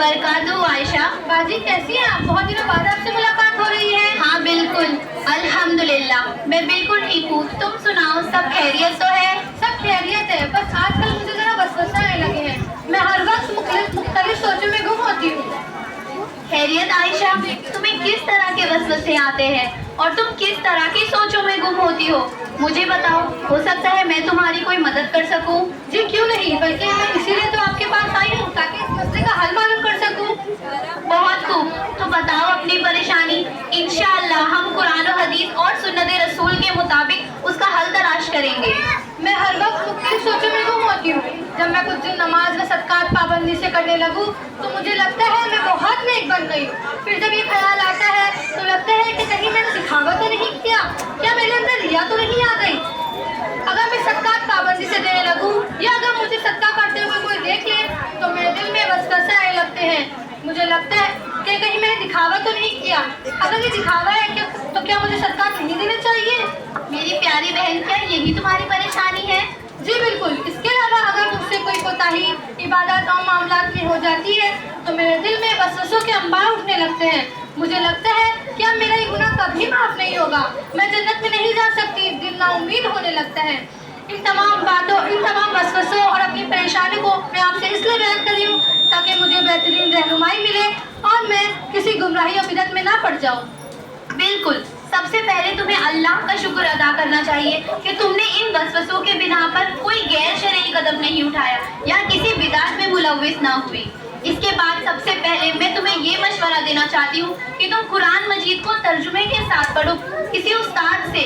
वबरकातुहू। आयशा बाजी कैसी हैं आप? बहुत दिनों बाद आपसे मुलाकात हो रही है। हाँ बिल्कुल, अल्हम्दुलिल्लाह मैं बिल्कुल ठीक हूँ। तुम सुनाओ, सब खैरियत तो है? सब खैरियत है, बस आजकल मुझे जरा वसवसा आने लगे हैं। मैं हर वक्त मुख्तलिफ सोचों में गुम होती हूँ। खैरियत आयशा, तुम्हें किस तरह के वसवसे आते हैं और तुम किस तरह की सोचों में गुम होती हो? मुझे बताओ, हो सकता है मैं तुम्हारी कोई मदद कर सकूं। जी क्यों नहीं, बल्कि मैं इसीलिए तो आपके पास आई हूँ ताकि इस मसले का हल मालूम कर सकूं। बहुत खूब, तो बताओ अपनी परेशानी। इंशाअल्लाह हम कुरान और हदीस और सुन्नत रसूल के मुताबिक उसका हल तलाश करेंगे। मैं हर वक्त मुख्तलिफ सोचों में गुम होती हूँ। जब मैं कुछ दिन नमाज व सदकात पाबंदी से करने लगूँ तो मुझे लगता है मैं बहुत नेक बन गई। फिर जब ये ख्याल आता है तो लगता है कि कहीं मैंने दिखावा तो नहीं किया, क्या मेरे अंदर रिया तो नहीं आ गई। अगर मैं सदकात पाबंदी से देने लगूँ या अगर मुझे सदका करते हुए कोई देख ले तो मेरे दिल में वसवसे आने लगते हैं। मुझे लगता है कि कहीं मैंने दिखावा तो नहीं किया। अगर ये दिखावा है तो क्या मुझे सदकात नहीं देने चाहिए? मेरी प्यारी बहन, क्या यही तुम्हारी परेशानी है? जी बिल्कुल। इसके अलावा अगर मुझसे कोई कोताही इबादत और मामलात में हो जाती है तो मेरे दिल में वसवसों के अंबार उठने लगते हैं। मुझे लगता है कि अब मेरा ये गुनाह कभी माफ नहीं होगा, मैं जन्नत में नहीं जा सकती। दिल ना उम्मीद होने लगता है। इन तमाम बातों, इन तमाम वसवसों और अपनी परेशानी को मैं आपसे इसलिए बयान कर रही हूँ ताकि मुझे बेहतरीन रहनुमाई मिले और मैं किसी गुमराही और बिदअत में ना पड़ जाऊँ। बिल्कुल, सबसे पहले तुम्हें अल्लाह का शुक्र अदा करना चाहिए कि तुमने इन वसवसों के बिना पर कोई गैर शरई कदम नहीं उठाया या किसी बिदात में मुलव्विस ना हुई। इसके बाद सबसे पहले मैं तुम्हें ये मशवरा देना चाहती हूँ कि तुम कुरान मजीद को तर्जुमे के साथ पढ़ो, किसी उस्ताद से।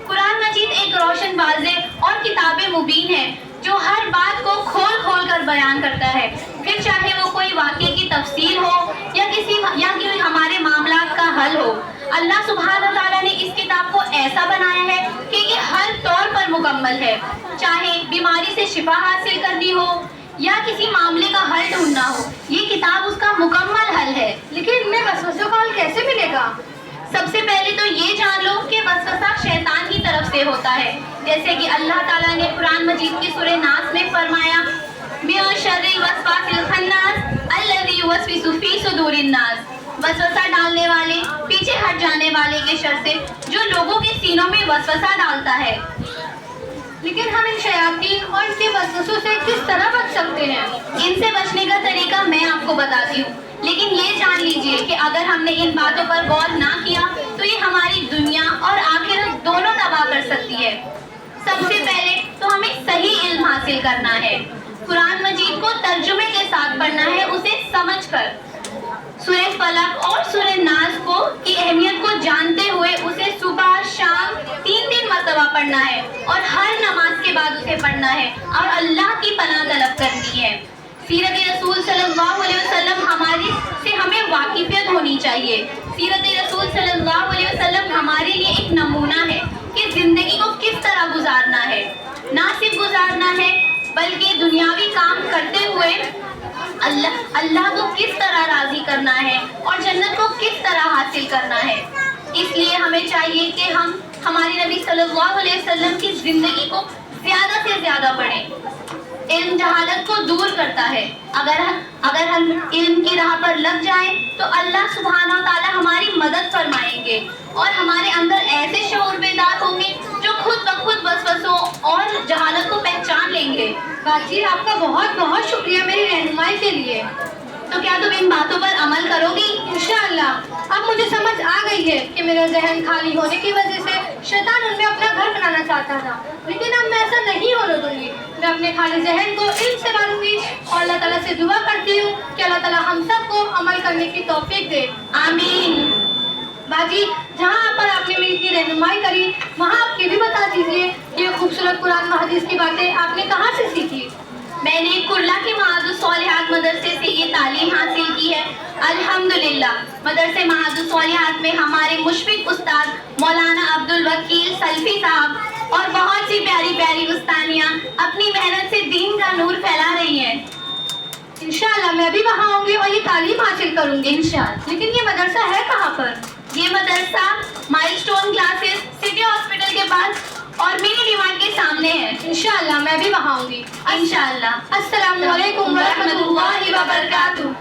कुरान मजीद एक रोशन वाज़ेह और किताब मुबीन है जो हर बात को खोल खोल कर बयान करता है, फिर चाहे वो कोई वाक़े की तफसील हो या कोई हमारे मामलात का हल हो। अल्लाह सुब्हानहू व तआला ने इस किताब को ऐसा बनाया है कि ये हर तौर पर मुकम्मल है, चाहे बीमारी से शिफा हासिल करनी हो या किसी मामले का हल ढूंढना हो, ये किताब उसका मुकम्मल हल है। लेकिन इनमें वसवसों का हल कैसे मिलेगा? सबसे पहले तो ये जान लो कि वसवसा शैतान की तरफ से होता है। जैसे कि अल्लाह ताला ने कुरान मजीद की सूरह नास में फरमाया, मिन शर्रिल वस्वासिल खन्नास अल्लज़ी युवस्विसु फी सुदूरिन नास। वसवसा डालने वाले, पीछे हट जाने वाले के शर से जो लोगों के सीनों में वसवसा डालता है। लेकिन हम इन शयातीन और इनके वसवसों से किस तरह बच सकते हैं? इनसे बचने का तरीका मैं आपको बताती हूँ, लेकिन ये जान लीजिए कि अगर हमने इन बातों पर गौर ना किया तो ये हमारी दुनिया और आखिरत दोनों तबाह कर सकती है। सबसे पहले तो हमें सही इल्म हासिल करना है, कुरान मजीद को तर्जुमे के साथ पढ़ना है, उसे समझकर। सूरह फलक और सूरह नास को की अहमियत को जानते हुए उसे सुबह शाम 3 मरतबा पढ़ना है और हर नमाज के बाद उसे पढ़ना है और अल्लाह की पनाह तलब करनी है। सीरत रसूल सल्लल्लाहु अलैहि वसल्लम हमें वाकिफियत होनी चाहिए। सीरत रसूल सल्लल्लाहु अलैहि वसल्लम हमारे लिए एक नमूना है कि जिंदगी को किस तरह गुजारना है। ना सिर्फ गुजारना है बल्कि दुनियावी काम करते हुए अल्लाह को किस तरह राजी करना है और जन्नत को किस तरह हासिल करना है। इसलिए हमें चाहिए कि हम हमारे नबी सल्लल्लाहु अलैहि वसल्लम की जिंदगी को ज़्यादा से ज़्यादा पढ़ें। इल्म जहालत को दूर करता है। अगर हम इल्म की राह पर लग जाएं तो अल्लाह सुब्हानहू व तआला हमारी मदद फरमाएंगे और हमारे अंदर ऐसे शऊर बेदार होंगे जो खुद ब खुद वसवसों और जहालत को पहचान लेंगे। बाजी आपका बहुत बहुत शुक्रिया मेरी रहनुमाई के लिए। तो क्या तुम इन बातों पर अमल करोगी? इंशाअल्लाह। अब मुझे समझ आ गई है कि मेरा जहन खाली होने की वजह से शैतान उनमें अपना घर बनाना चाहता था, लेकिन अब मैं ऐसा नहीं होने दूंगी। मैं अपने खाली जहन को इल्म से भरूंगी और अल्लाह ताला से दुआ करती हूँ कि अल्लाह ताला हम सबको अमल करने की तौफीक दे। आमीन। बाजी, जहाँ पर आपने मेरी इतनी रहनुमाई करी वहाँ आप ये भी बता दीजिए ये खूबसूरत कुरान व हदीस की बातें आपने कहाँ से सीखी? मैंने कुर्ला के महादुस सोलिहात मदरसे से ये तालीम हासिल की है। अल्हम्दुलिल्लाह मदरसे महादुस सोलिहात में हमारे मुशफिक उस्ताद मौलाना अब्दुल वकील सल्फी साहब और बहुत सी प्यारी प्यारी उस्तानियाँ अपनी मेहनत से दीन का नूर फैला रही हैं। इंशाअल्लाह मैं भी वहाँ आऊँगी और ये तालीम हासिल करूँगी इंशाअल्लाह। लेकिन ये मदरसा है कहाँ पर? ये मदरसा माइलस्टोन क्लासेस सिटी हॉस्पिटल के पास और मिनी डिमांड के सामने है। इंशाअल्लाह मैं भी वहाँ आऊँगी इंशाअल्लाह। अस्सलामु अलैकुम व रहमतुल्लाहि व बरकातुहू।